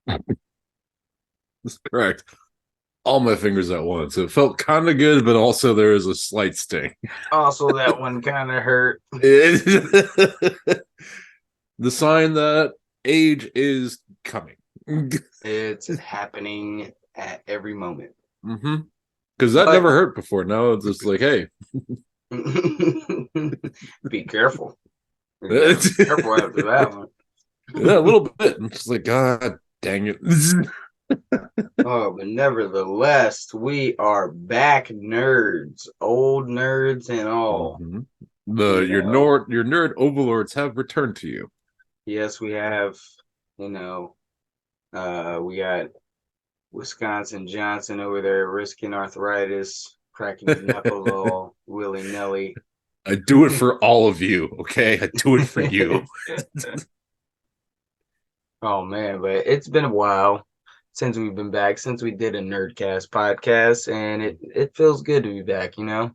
That's correct. All my fingers at once. It felt kind of good, but also there is a slight sting. Also, that one kind of hurt. The sign that age is coming. It's happening at every moment. Mm-hmm. Because that But never hurt before. Now it's just like, hey, be careful. You gotta be yeah, careful after that one. a little bit. I'm just like, God dang it. Oh, but nevertheless, we are back, nerds, old nerds and all. Mm-hmm. You know, Your nerd overlords have returned to you. yes, we have. You know, we got Wisconsin Johnson over there risking arthritis, cracking his knuckles all willy nilly. I do it for all of you, okay? I do it for you. Oh man, but it's been a while since we've been back, since we did a Nerdcast podcast, and it feels good to be back, you know?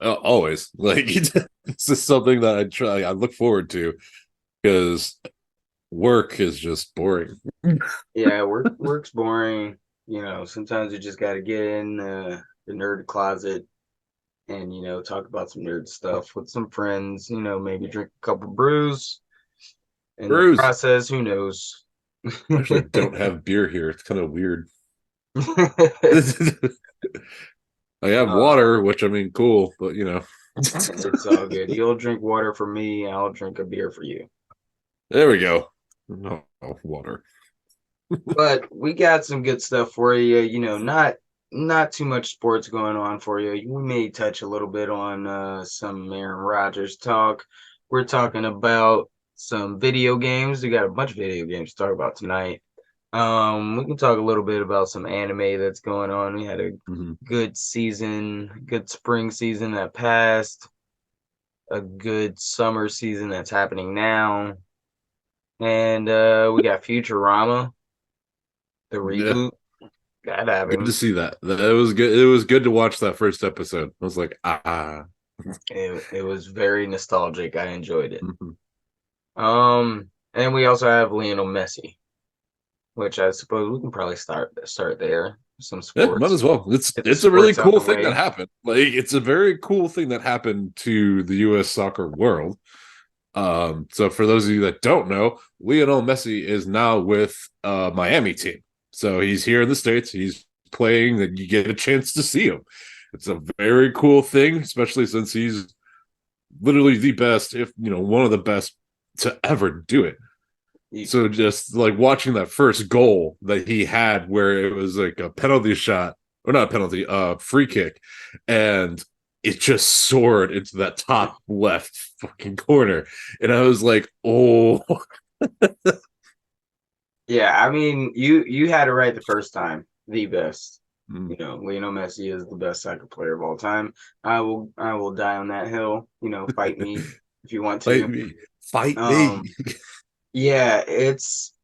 Always. Like this is something that I look forward to because work is just boring. Yeah, work's boring. You know, sometimes you just gotta get in the nerd closet and, talk about some nerd stuff with some friends, maybe drink a couple brews. In the Bruce, process, who knows? I actually don't have beer here. It's kind of weird. I have uh, water, which I mean, cool, but it's all good. You'll drink water for me, I'll drink a beer for you. there we go. No water. But we got some good stuff for you. Not too much sports going on for you. We may touch a little bit on some Aaron Rodgers talk. We're talking about some video games. We got a bunch of video games to talk about tonight. We can talk a little bit about some anime that's going on. We had a Mhm. good season, good spring season that passed, a good summer season that's happening now, and we got Futurama, the Yeah, reboot that good to happened. see that. That was good. It was good to watch that first episode. I was like, ah. It was very nostalgic. I enjoyed it. Mhm. And we also have Lionel Messi, which I suppose we can probably start there. Some Yeah, might sports. as well. Get the It's a really sports out cool the thing that way. happened. Like it's a very cool thing that happened to the US soccer world. So for those of you that don't know, Lionel Messi is now with Miami team. So he's here in the States. He's playing that you get a chance to see him. It's a very cool thing, especially since he's literally the best, if one of the best to ever do it. You- So just like watching that first goal that he had where it was like a penalty shot or not a penalty, free kick, and it just soared into that top left fucking corner. And I was like, oh, Yeah, I mean, you had it right the first time. The best. Lionel Messi is the best soccer player of all time. I will die on that hill. Fight me if you want fight to. me, fight me. Um, Yeah,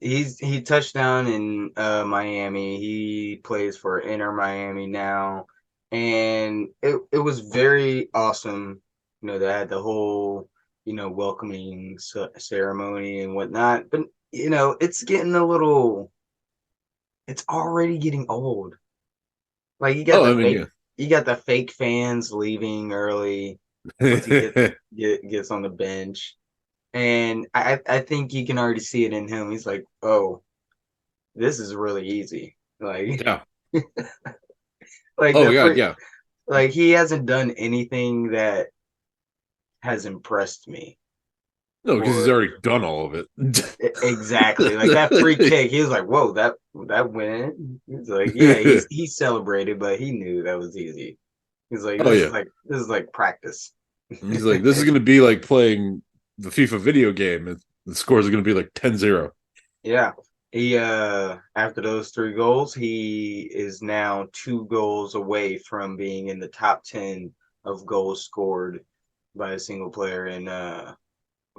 he touched down in Miami. He plays for Inter Miami now, and it was very awesome. They had the whole welcoming ceremony and whatnot. But it's getting a little. It's already getting old. Like Oh, I mean, you got the fake fans leaving early once he yeah. gets on the bench. And I think you can already see it in him. He's like, oh, this is really easy. Like Yeah. like Oh the god, free, yeah. like he hasn't done anything that has impressed me. No, because he's Or already done all of it. exactly like that free kick. He was like, whoa, that went in. He's like, yeah, he celebrated, but he knew that was easy. He's like, Oh yeah. this is like practice. And he's like, this is going to be like playing the FIFA video game. And the scores are going to be like 10-0. Yeah. He after those three goals, he is now 2 goals away from being in the top 10 of goals scored by a single player in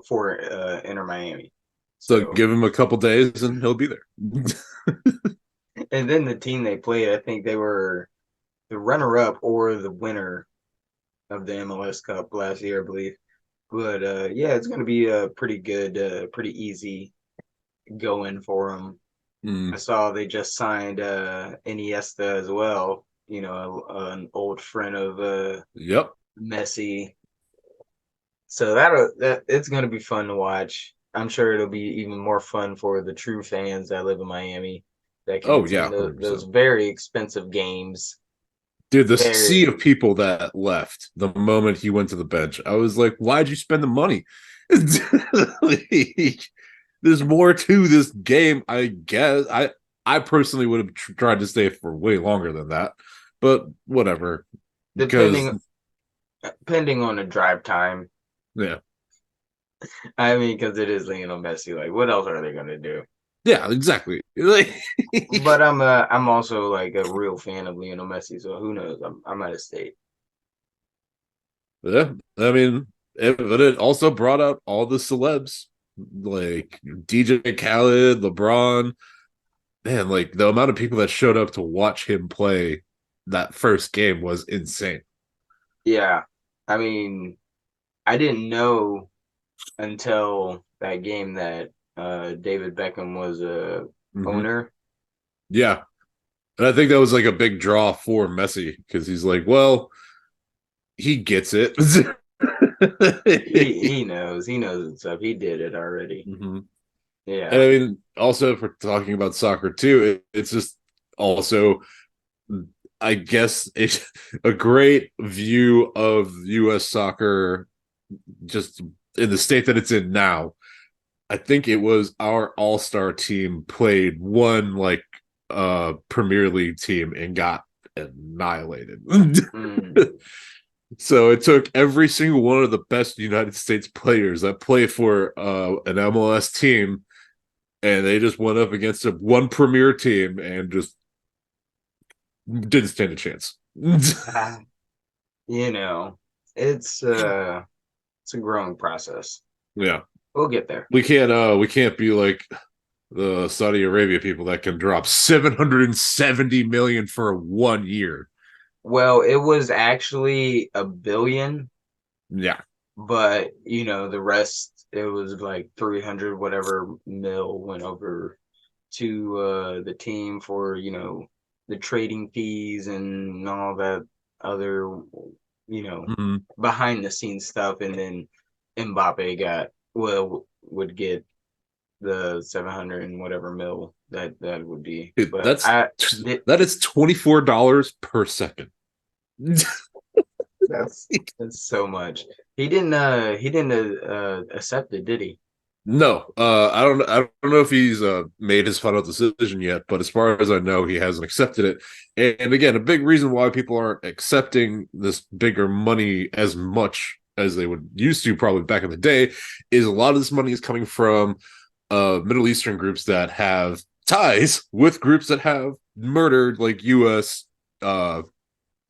for Inter Miami. So So give him a couple days and he'll be there. and then the team they played, I think they were the runner up or the winner of the MLS Cup last year, I believe. But yeah, it's gonna be a pretty good, pretty easy going for them. I Mm. saw they just signed Iniesta as well. An old friend of Yep. Messi. So that it's gonna be fun to watch. I'm sure it'll be even more fun for the true fans that live in Miami that can Oh attend yeah, those 100%. very expensive games. Dude, the sea Very of people that left the moment he went to the bench, I was like, why'd you spend the money? Like, there's more to this game, I guess. I personally would have tried to stay for way longer than that, but whatever. Because depending depending on the drive time. yeah, I mean, because it is Lionel Messi. Like, what else are they gonna do? yeah, exactly. Like, But I'm also like a real fan of Lionel Messi, so who knows? I'm out of state. yeah, I mean, but it also brought out all the celebs like DJ Khaled, LeBron. Man, like the amount of people that showed up to watch him play that first game was insane. Yeah, I mean, I didn't know until that game that David Beckham was a Hmm. owner. Yeah. And I think that was like a big draw for Messi because he's like, well, he gets it. He knows it's up. He did it already. Hmm. And Yeah, I mean, also, if we're talking about soccer too, it's just also, I guess, it's a great view of US soccer just in the state that it's in now. I think it was our all-star team played one like Premier League team and got annihilated. mm, So it took every single one of the best United States players that play for an MLS team, and they just went up against a one Premier team and just didn't stand a chance. ah, you know, it's uh, it's a growing process. Yeah, We'll get there. we can't be like the Saudi Arabia people that can drop 770 million for 1 year. Well, it was actually a billion, Yeah. but the rest it was like 300 whatever mil went over to the team for the trading fees and all that other you know Mm-hmm. behind the scenes stuff, and then Mbappe would get the 700 and whatever mil that would be, Dude, but that's I did. that is $24 per second. That's so much. He didn't accept it, did he? No, I don't know if he's made his final decision yet, but as far as I know, he hasn't accepted it. And again, a big reason why people aren't accepting this bigger money as much as they would used to probably back in the day is a lot of this money is coming from Middle Eastern groups that have ties with groups that have murdered like US uh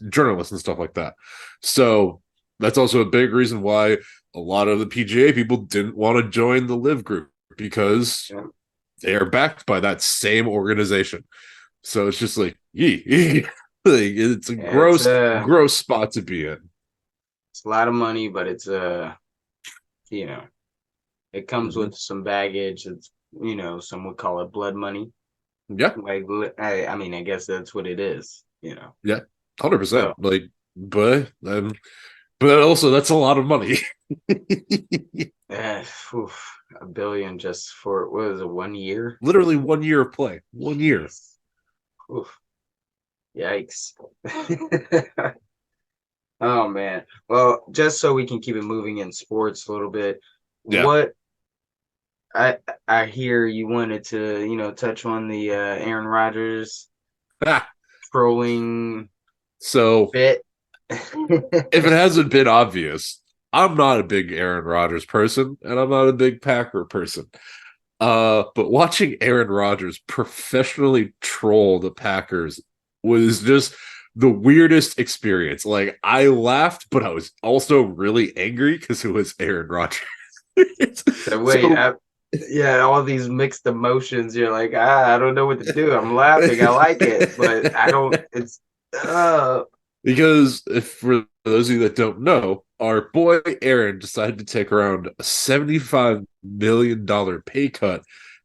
journalists and stuff like that. So that's also a big reason why a lot of the PGA people didn't want to join the Live group because Yeah, they are backed by that same organization. So it's just like, yee. Like, it's a yeah, it's gross spot to be in. it's a lot of money, but you know it comes Mm-hmm. with some baggage. It's some would call it blood money. Yeah, Like I mean, I guess that's what it is. yeah, 100%. So Like, but also that's a lot of money. eh, oof, a billion just for what was it, 1 year? Literally 1 year of play, 1 year. Jeez. Oof, yikes. Oh man. Well, just so we can keep it moving in sports a little bit, Yeah. what I I hear you wanted to, touch on the Aaron Rodgers Ah, trolling so bit. if it hasn't been obvious, I'm not a big Aaron Rodgers person, and I'm not a big Packer person. But watching Aaron Rodgers professionally troll the Packers was just the weirdest experience. Like I laughed, but I was also really angry because it was Aaron Rodgers. So wait, So yeah, all these mixed emotions. You're like, I don't know what to do. I'm laughing. I like it, but I don't. It's uh, because if for those of you that don't know, our boy Aaron decided to take around a $75 million pay cut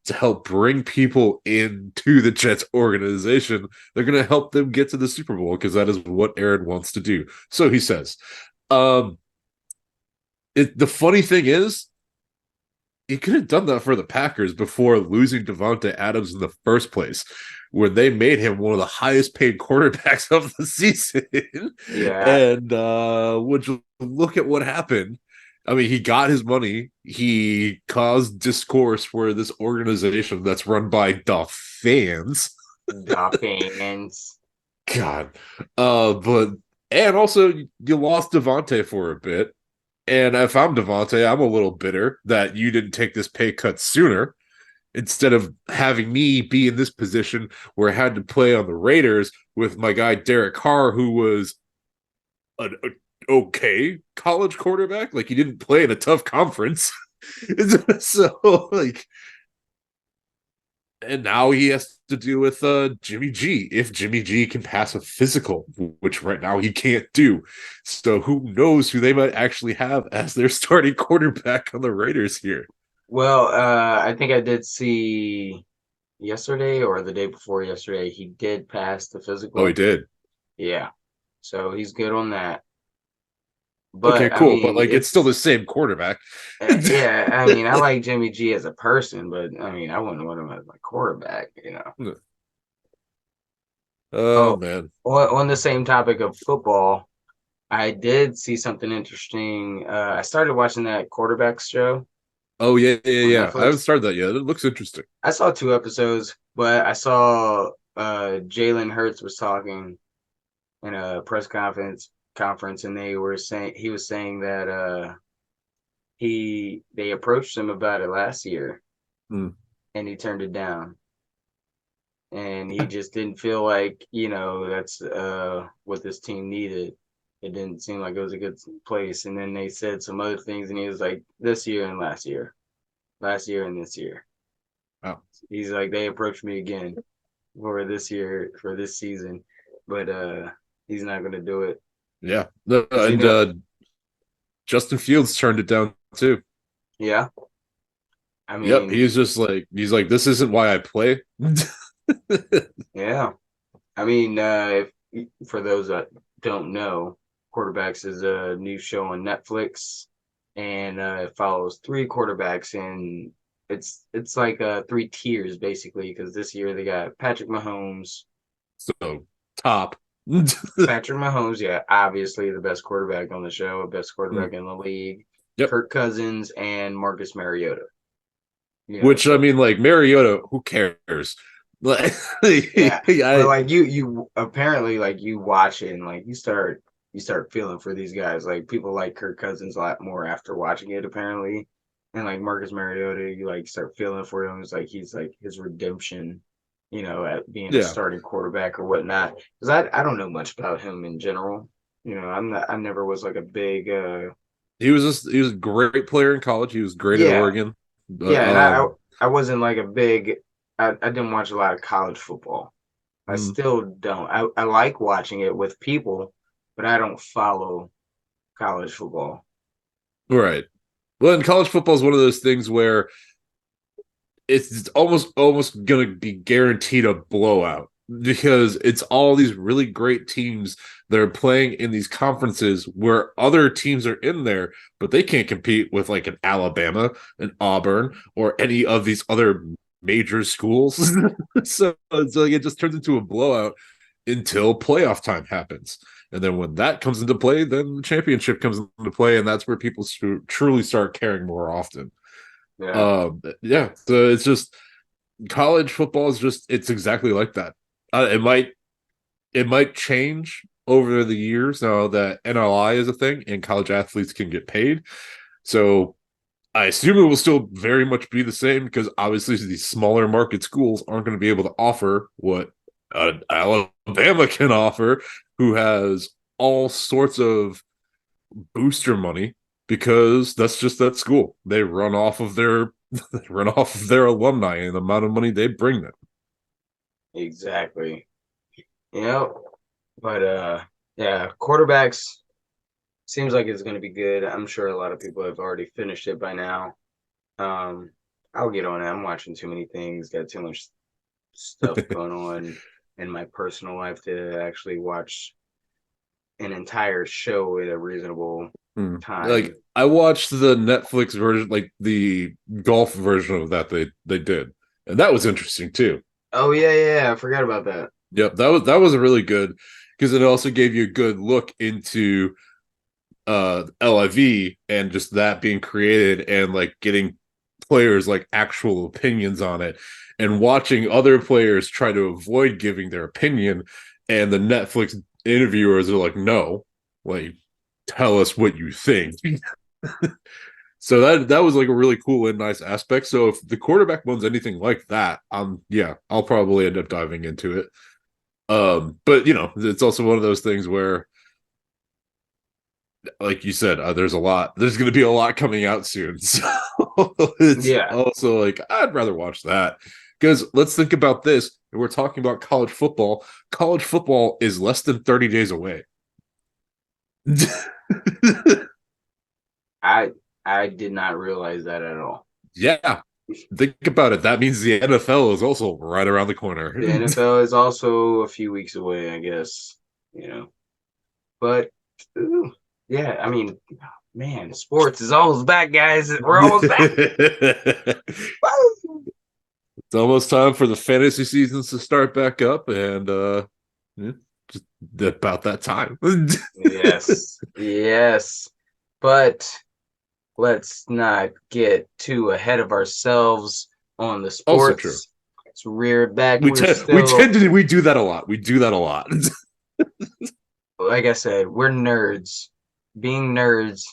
to help bring people into the Jets organization. They're going to help them get to the Super Bowl because that is what Aaron wants to do. So he says. Um, the funny thing is, he could have done that for the Packers before losing Devontae Adams in the first place, where they made him one of the highest paid quarterbacks of the season. Yeah, And would you look at what happened? I mean, he got his money. He caused discourse for this organization that's run by the fans. Dolphins. God. But and also you lost Devontae for a bit. And if I'm Devontae, I'm a little bitter that you didn't take this pay cut sooner instead of having me be in this position where I had to play on the Raiders with my guy Derek Carr, who was an okay college quarterback. Like he didn't play in a tough conference. So like, and now he has to deal with Jimmy G. If Jimmy G can pass a physical, which right now he can't do. So who knows who they might actually have as their starting quarterback on the Raiders here. Well, I think I did see yesterday or the day before yesterday, he did pass the Oh, he physical. did. Yeah. So he's good on that. Okay, But I cool. But mean, like, it's still the same quarterback. yeah, I mean, I like Jimmy G as a person, but I mean, I wouldn't want him as my quarterback. Oh Oh, man. on the same topic of football, I did see something interesting. I started watching that quarterbacks show Oh on yeah. I haven't Netflix. started that yet. It looks interesting. I saw 2 episodes, but I saw Jalen Hurts was talking in a press conference, and he was saying that they approached him about it last year, Hmm. and he turned it down, and he just didn't feel like that's what this team needed. It didn't seem like it was a good place, and then they said some other things, and he was like, this year and last year and this year. Wow. He's like, they approached me again for this year, for this season, but he's not going to do it. Yeah. Cause And Justin Fields turned it down too. yeah, I Yep. mean, He's like, this isn't why I play. yeah, I mean, if for those that don't know, Quarterbacks is a new show on Netflix, and it follows 3 quarterbacks, and it's like 3 tiers basically. Because this year they got So top. Patrick Mahomes, yeah, obviously the best quarterback on the show, best Hmm. quarterback in the league, Yep. Kirk Cousins, and Marcus Mariota. Which I So mean, like Mariota, who cares? Like, yeah, but I like you apparently like you watch it and like you start feeling for these guys. Like people like Kirk Cousins a lot more after watching it apparently, and like Marcus Mariota, you like start feeling for him. It's like he's like his redemption, at being a yeah. starting quarterback or whatnot. Because I don't know much about him in general. I never was like a big He was a great player in college. He was great at yeah Oregon. But yeah, and I wasn't like a big I didn't watch a lot of college football. I mm, still don't. I like watching it with people, but I don't follow college football. right. Well, and college football is one of those things where it's almost gonna be guaranteed a blowout because it's all these really great teams that are playing in these conferences where other teams are in there, but they can't compete with like an Alabama, an Auburn, or any of these other major schools. So it's like it just turns into a blowout until playoff time happens. And then when that comes into play, then the championship comes into play, and that's where people truly start caring more often. Yeah, Yeah, so it's just college football is just it's exactly like that. It might change over the years now that NLI is a thing and college athletes can get paid. So I assume it will still very much be the same because obviously these smaller market schools aren't going to be able to offer what Alabama can offer, who has all sorts of booster money because that's just that school. They run off of their they run off of their alumni and the amount of money they bring them. exactly. You know, but yeah, quarterbacks seems like it's going to be good. I'm sure a lot of people have already finished it by now. Um, I'll get on it. I'm watching too many things, got too much stuff going on in my personal life to actually watch an entire show at a reasonable Like time. I watched the Netflix version, like the golf version of that they did, and that was interesting too. Oh yeah, I forgot about that. Yep, that was really good because it also gave you a good look into LIV and just that being created and like getting players like actual opinions on it and watching other players try to avoid giving their opinion and the Netflix interviewers are like, no, like tell us what you think. So that was like a really cool and nice aspect. So if the quarterback one's anything like that, yeah, I'll probably end up diving into it. But it's also one of those things where, like you said, there's going to be a lot coming out soon. So it's Yeah, also like I'd rather watch that because let's think about this. We're talking about college football. College football is less than 30 days away. I I did not realize that at all. Yeah, think about it. That means the NFL is also right around the corner. The NFL is also a few weeks away, I guess. You know, but ooh, yeah, I mean, man, sports is almost back, guys. We're almost back. It's Woo! almost time for the fantasy seasons to start back up, and yeah, just about that time. Yes, yes, but let's not get too ahead of ourselves on the Also true. sports. Let's rear it back. We We're tend we still, tend to we do that a lot. We do that a lot. like I said, we're nerds. Being nerds,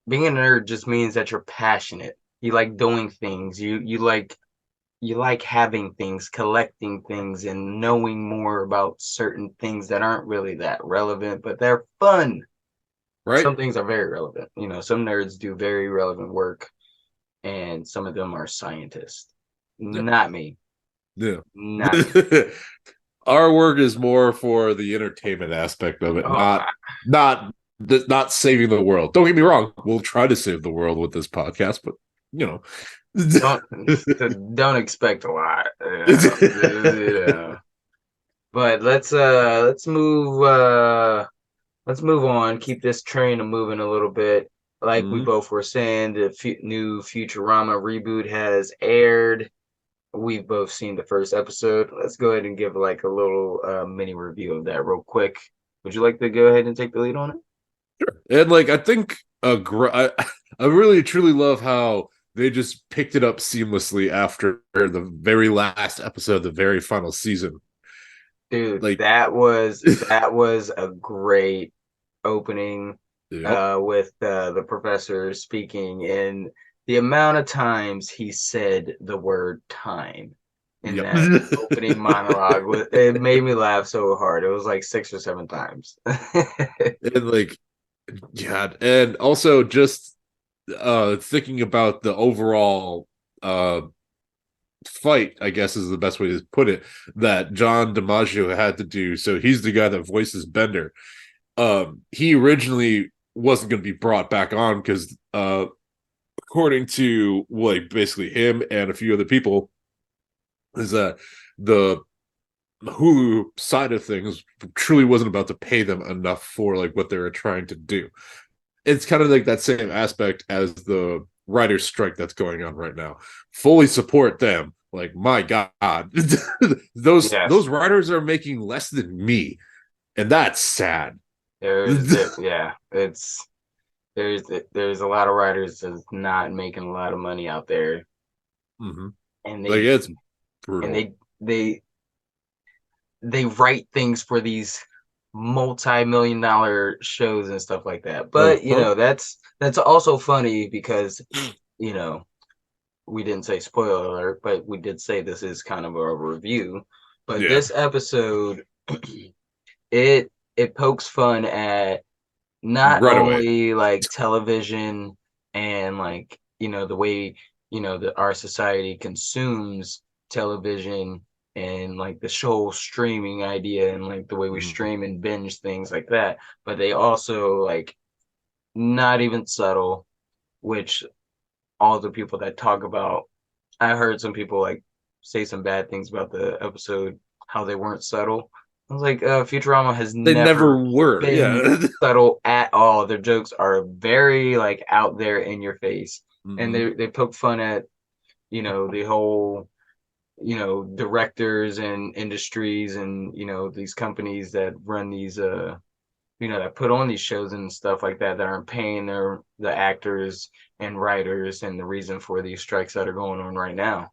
being a nerd just means that you're passionate. You like doing things. You like having things, collecting things, and knowing more about certain things that aren't really that relevant, but they're fun. Right? Some things are very relevant. Some nerds do very relevant work, and some of them are scientists. Yeah. Not me. Yeah. Not me. Our work is more for the entertainment aspect of it, Oh, not not saving the world. Don't get me wrong. We'll try to save the world with this podcast, but you know. don't don't expect a lot. But let's move on. Keep this train moving a little bit. Like we Mhm. both were saying, the new Futurama reboot has aired. We've both seen the first episode. Let's go ahead and give like a little mini review of that real quick. Would you like to go ahead and take the lead on it? And like I think I really truly love how they just picked it up seamlessly after the very last episode, the very final season. Dude, Like, that was a great opening yep, with the professor speaking, and the amount of times he said the word time in yep. that opening monologue, it made me laugh so hard. It was like 6 or 7 times. And like, yeah, and also just thinking about the overall fight, I guess is the best way to put it, that John DiMaggio had to do. So he's the guy that voices Bender. He originally wasn't going to be brought back on because according to like basically him and a few other people, is that the Hulu side of things truly wasn't about to pay them enough for like what they were trying to do. It's kind of like that same aspect as the writer's strike that's going on right now. Fully support them. Like my God, those Yes, writers are making less than me, and that's sad. yeah, there's a lot of writers that's not making a lot of money out there, Mm-hmm. and Like they it's and brutal. they write things for these multi-million-dollar shows and stuff like that. But Uh-huh. that's also funny because you know we didn't say spoiler alert, but we did say this is kind of a review. But Yeah. this episode, it pokes fun at not Right away. only like television and like the way that our society consumes television and like the show streaming idea and like the way we Mhm. stream and binge things like that, but they also like not even subtle, which all the people that talk about. I heard some people like say some bad things about the episode, how they weren't subtle. I was like, Futurama has They never never were. been Yeah. subtle at all. Their jokes are very like out there in your face, and Hmm. they poke fun at the whole directors and industries and these companies that run these that put on these shows and stuff like that aren't paying the actors and writers, and the reason for these strikes that are going on right now.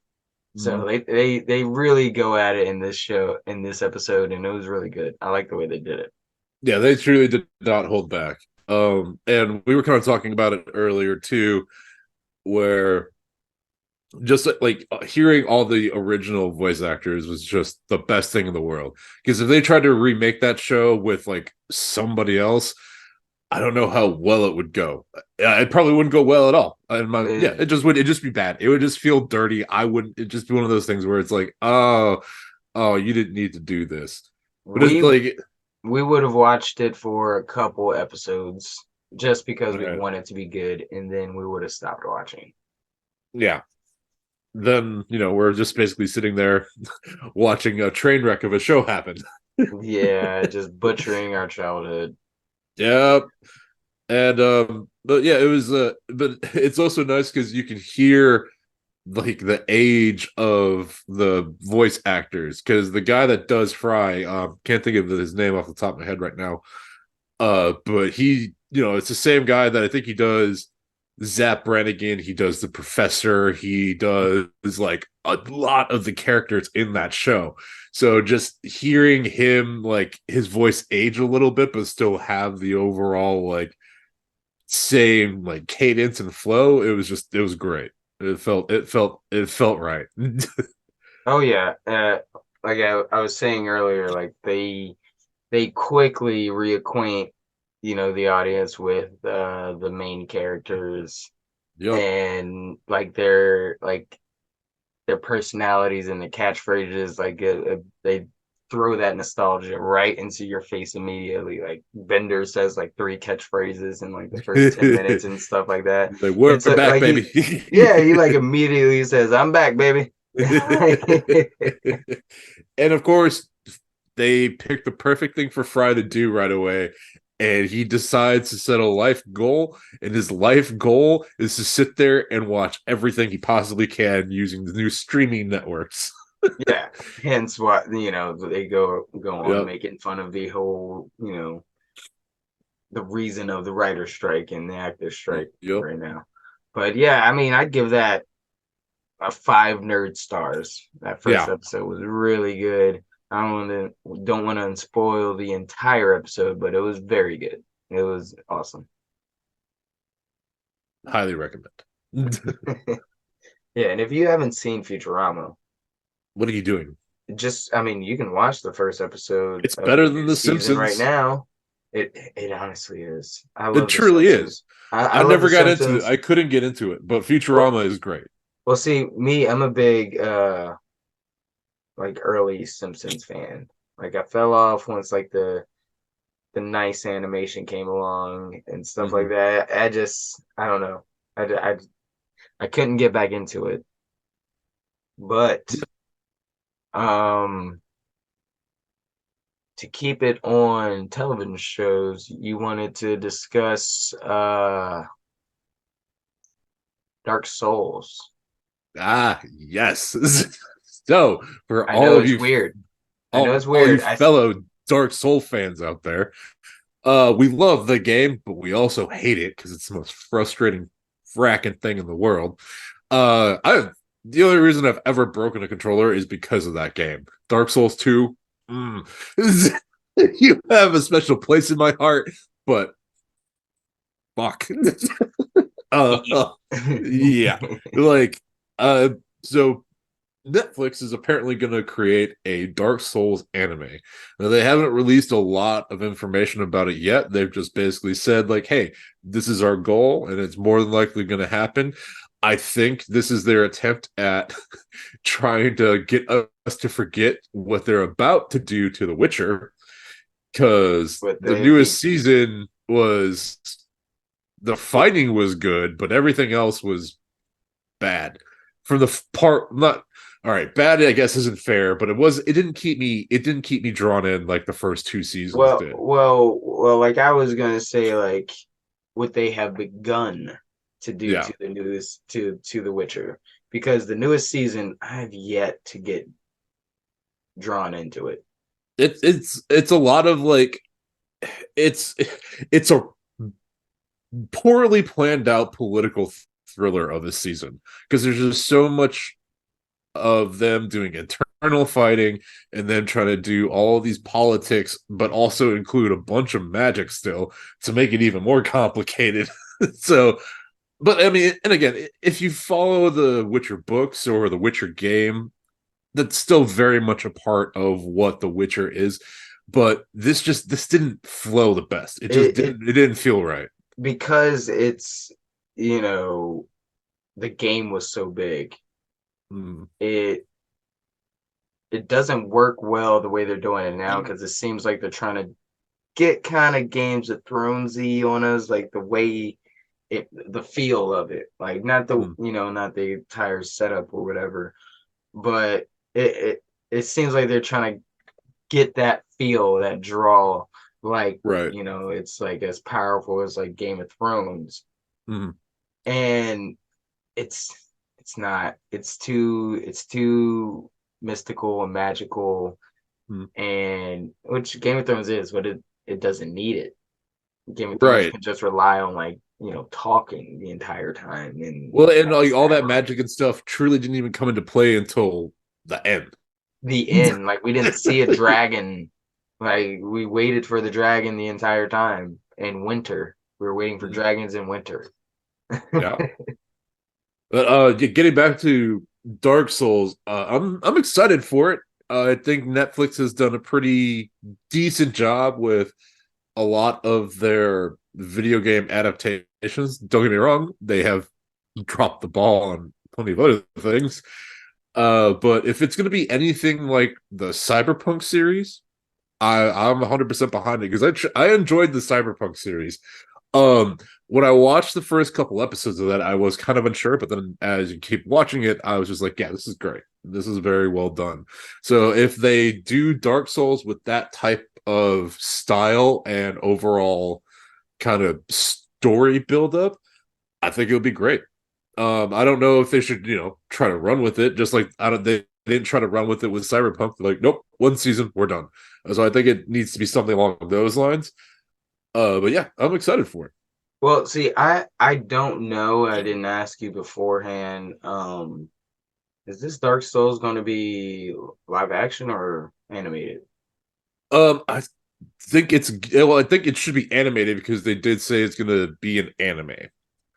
Hmm. So they really go at it in this show, in this episode, and it was really good. I like the way they did it. Yeah, they truly did not hold back. And we were kind of talking about it earlier too, where just like hearing all the original voice actors was just the best thing in the world. Because if they tried to remake that show with like somebody else, I don't know how well it would go. It probably wouldn't go well at all. It, It just be bad. It would just feel dirty. I wouldn't. It just be one of those things where it's like, oh, you didn't need to do this. But it's we like, we would have watched it for a couple episodes just because we uh, want it to be good, and then we would have stopped watching. yeah. Then we're just basically sitting there watching a train wreck of a show happen. Yeah, just butchering our childhood. Yeah. And but yeah, it was but it's also nice because you can hear like the age of the voice actors, because the guy that does Fry, can't think of his name off the top of my head right now, but he, it's the same guy that I think he does Zap Brannigan, he does the Professor, he does like a lot of the characters in that show. So just hearing him, like his voice age a little bit but still have the overall like same like cadence and flow, it was great. It felt right. Oh yeah, like I was saying earlier, like they quickly reacquaint the audience with the main characters, Yep. and like their personalities and the catchphrases, like they throw that nostalgia right into your face immediately. Like Bender says like three catchphrases in like the first 10 minutes and stuff like that. Like, we're It's back, like baby. he like immediately says, "I'm back, baby." And of course, they picked the perfect thing for Fry to do right away. And he decides to set a life goal. And his life goal is to sit there and watch everything he possibly can using the new streaming networks. Yeah, hence what they go on Yep. making fun of the whole the reason of the writer strike and the actor strike Yep. right now. But yeah, I mean, I'd give that a 5 nerd stars. That first Yeah. episode was really good. I don't want to spoil the entire episode, but it was very good. It was awesome. Highly recommend. Yeah, and if you haven't seen Futurama, What are you doing? I mean, you can watch the first episode It's of better the than new The season right Simpsons. now. It honestly is. I It love The truly is. Simpsons. I I love The never got into it. Simpsons. I couldn't get into it, but Well, Futurama is great. well, see, me, I'm a big like early Simpsons fan. Like I fell off once like the nice animation came along and stuff like Mhm. that. I don't know. I couldn't get back into it. But um to keep it on television shows, you wanted to discuss Dark Souls. Ah, yes. So for I know all of it's you, weird. I know it's all you weird. fellow Dark Soul fans out there, we love the game, but we also hate it because it's the most frustrating fracking thing in the world. I The only reason I've ever broken a controller is because of that game. Dark Souls 2. Mm, you have a special place in my heart, but fuck. Uh, yeah. Like, uh, so Netflix is apparently going to create a Dark Souls anime. Now, they haven't released a lot of information about it yet. They've just basically said, like, hey, this is our goal, and it's more than likely going to happen. I think this is their attempt at trying to get us to forget what they're about to do to The Witcher, because But the they newest season was, the fighting was good, but everything else was bad from the part. Not all right, bad I guess isn't fair, but it didn't keep me drawn in like the first two seasons Well, did. well, well, like I was gonna say, like what they have begun to do Yeah, to the newest to The Witcher, because the newest season I've yet to get drawn into it. it's a lot of like it's it's a poorly planned out political thriller of this season because there's just so much of them doing internal fighting and then trying to do all these politics, but also include a bunch of magic still to make it even more complicated. So, but I mean, and again, if you follow the Witcher books or the Witcher game, that's still very much a part of what the Witcher is. But this didn't flow the best. It It didn't feel right. because it's you know the game was so big. Mm. It it doesn't work well the way they're doing it now because it seems like they're trying to get kind of Games of Thronesy on us, like the way the feel of it, like not the Mm. not the entire setup or whatever, but it seems like they're trying to get that feel, that draw, like Right. it's like as powerful as like Game of Thrones, Mm. and it's it's not. It's too mystical and magical, Mm. and which Game of Thrones is, but it doesn't need it. Game of Thrones Right. can just rely on like talking the entire time and Well, and like fast all that hammering. magic and stuff truly didn't even come into play until the end. The end, like we didn't see a dragon. Like we waited for the dragon the entire time in winter. We were waiting for Mhm. dragons in winter. Yeah. But getting back to Dark Souls, I'm excited for it. I think Netflix has done a pretty decent job with a lot of their video game adaptations. Don't get me wrong, they have dropped the ball on plenty of other things. But if it's going to be anything like the Cyberpunk series, I'm 100% behind it because I enjoyed the Cyberpunk series. When I watched the first couple episodes of that, I was kind of unsure, but then as you keep watching it, I was just like, yeah, this is great. This is very well done. So if they do Dark Souls with that type of style and overall kind of story buildup, I think it would be great. I don't know if they should, try to run with it, just like I don't they didn't try to run with it with Cyberpunk. They're like, nope, one season, we're done. So I think it needs to be something along those lines. But yeah, I'm excited for it. Well, see, I don't know. I didn't ask you beforehand. Is this Dark Souls going to be live action or animated? I think I think it should be animated because they did say it's gonna be an anime.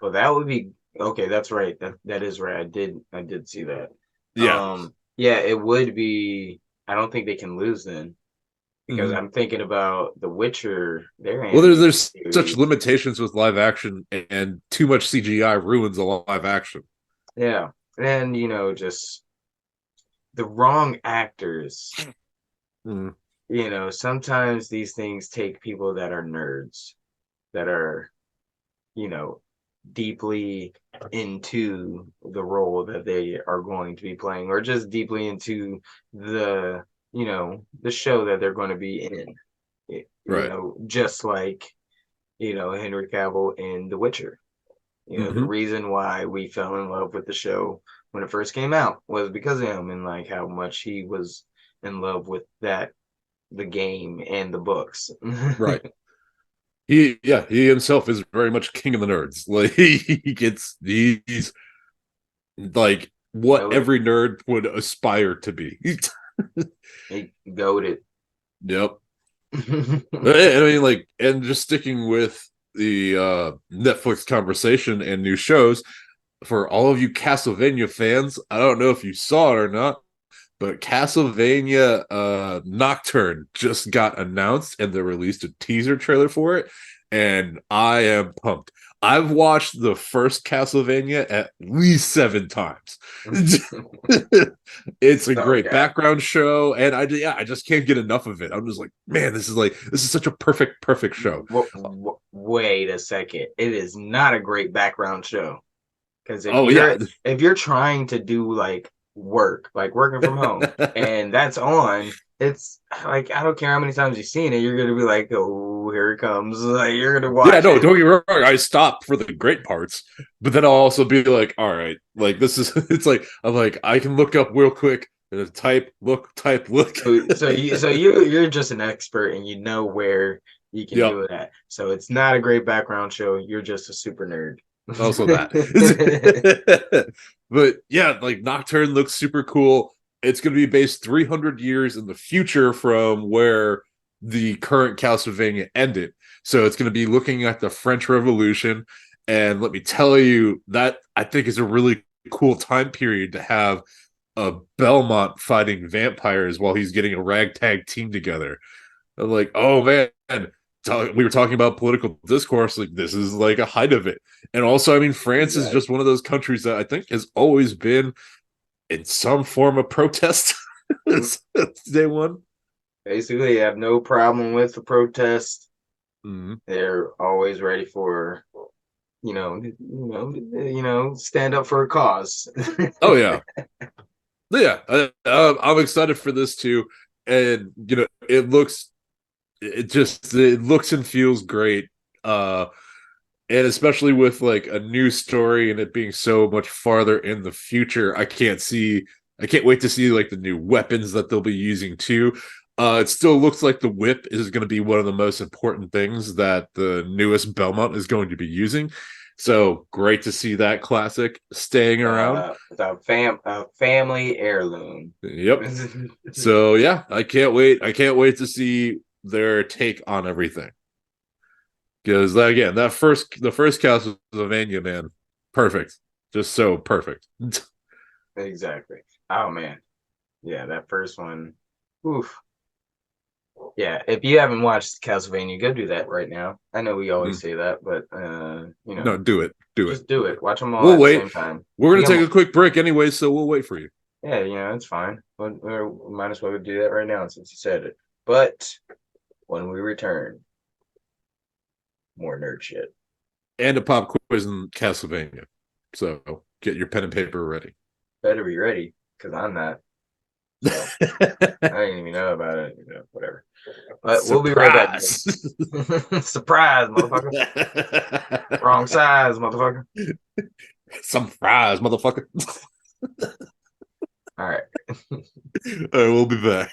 Well, that would be okay. That's right. That is right. I did see that. Yeah. Yeah, it would be. I don't think they can lose then because Mhm. I'm thinking about The Witcher, their Well, animated there's such series. limitations with live action, and too much CGI ruins a live action. Yeah, and just the wrong actors. Mm. Sometimes these things take people that are nerds, that are you know, deeply into the role that they are going to be playing, or just deeply into the show that they're going to be in. Right. Just like, Henry Cavill in The Witcher. The Hmm. reason why we fell in love with the show when it first came out was because of him and like how much he was in love with the game and the books. Right. He himself is very much king of the nerds. Like he's like what Goated. every nerd would aspire to be. He goaded. Yep. I mean, like, and just sticking with the Netflix conversation and new shows for all of you Castlevania fans. I don't know if you saw it or not, but Castlevania Nocturne just got announced and they released a teaser trailer for it, and I am pumped. I've watched the first Castlevania at least 7 times. It's a great Okay. background show, and I just can't get enough of it. I'm just like, man, this is such a perfect show. Wait a second. It is not a great background show. Because Oh yeah. if you're trying to do like work, like working from home, and that's on, it's like I don't care how many times you've seen it, you're gonna be like, oh, here it comes. Like you're gonna Yeah, watch no, it. don't get me wrong. I stop for the great parts, but then I'll also be like, all right, like this is it's like I'm like I can look up real quick and type, look. You're just an expert and you know where you can Yep. do it at. So it's not a great background show. You're just a super nerd. Also that. But yeah, like Nocturne looks super cool. It's going to be based 300 years in the future from where the current Castlevania ended. So it's going to be looking at the French Revolution. And let me tell you, that I think is a really cool time period to have a Belmont fighting vampires while he's getting a ragtag team together. I'm like, oh man, we were talking about political discourse. Like, this is like a height of it. And also, I mean, France is Exactly. just one of those countries that I think has always been in some form of protest since day one. Basically, you have no problem with the protest. Mhm. They're always ready for, stand up for a cause. Oh yeah, yeah. I'm excited for this too, and it looks and feels great. And especially with like a new story and it being so much farther in the future, I can't wait to see like the new weapons that they'll be using too. It still looks like the whip is going to be one of the most important things that the newest Belmont is going to be using. So great to see that classic staying around. A family heirloom. Yep. So yeah, I can't wait. I can't wait to see their take on everything. Because again, the first Castlevania, man, perfect, just so perfect. Exactly. Oh man, yeah, that first one. Oof. Yeah, if you haven't watched Castlevania, go do that right now. I know we always say that, but No, do it. just do it. Watch them all We'll at the wait. same time. We're See gonna take them. a quick break anyway, so we'll wait for you. Yeah, it's fine. But we might as well do that right now since you said it. But when we return, more nerd shit. And a pop quiz in Castlevania. So get your pen and paper ready. Better be ready, because I'm not. So I didn't even know about it. Whatever. But we'll be right back, Surprise! guys. Surprise, motherfucker. Wrong size, motherfucker. Some fries, motherfucker. All right. All right, we'll be back.